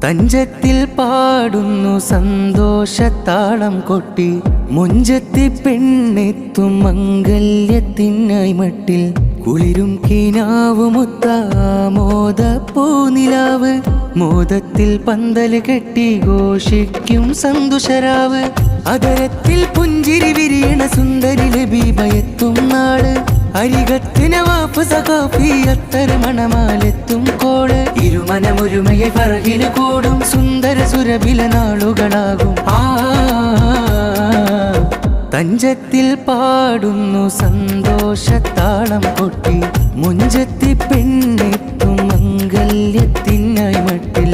തഞ്ചത്തിൽ പാടുന്നു സന്തോഷത്താളം കൊട്ടി, മുഞ്ചത്തി പെണ്ണെത്തും മംഗല്യത്തിനായി മട്ടിൽ. കുളിരും കിനാവുമുത്താമോദ പൂനിലാവ്, മോദത്തിൽ പന്തല് കെട്ടി ഘോഷിക്കും സന്തുഷരാവ്. അതരത്തിൽ പുഞ്ചിരി വിരിയണ സുന്ദരി ലബീബയെത്തും നാള്, അരികത്തിന് വാപ്പ് സഖാഫി അത്തര മണമാലെത്തും കോള്. ഇരുമനമൊരുമയെ പറകിന് കൂടും സുന്ദര സുരഭില നാളുകളാകും. തഞ്ചത്തിൽ പാടുന്നു സന്തോഷത്താളം കൊട്ടി, മുഞ്ചത്തി പെണ്ണെത്തും മംഗല്യത്തിനായി മട്ടിൽ.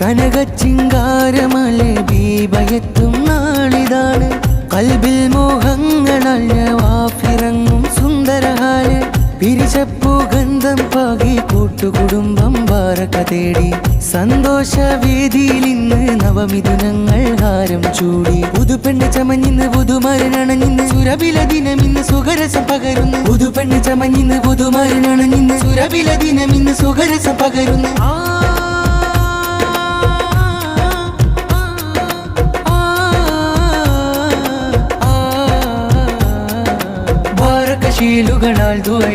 കനകച്ചിങ്കാരമലെ ബീബയെത്തും നാളിതാണ്, കൽബിൽ മോഹങ്ങളല്ല വാഫിറങ്ങും സുന്ദരഹാല്. പിരിച്ചപ്പൂ ഗന്ധം പാകി കൂട്ടുകുടുംബം ബാരക തേടി, സന്തോഷവേദിയിൽ ഇന്ന് നവമിഥുനങ്ങൾ ഹാരം ചൂടി. പുതുപെണ്ണ് ചമഞ്ഞിന്ന് പുതുമരനണഞ്ഞിന്ന് സുരഭില ദിനമിന്ന് സുഖരസം പകരുന്നു. പുതുപെണ്ണ് ചമഞ്ഞിന്ന് പുതുമരനണഞ്ഞിന്ന് സുരഭില ദിനമിന്ന് സുഖരസം പകരുന്നു. ശീലുകളാൽ ദുആ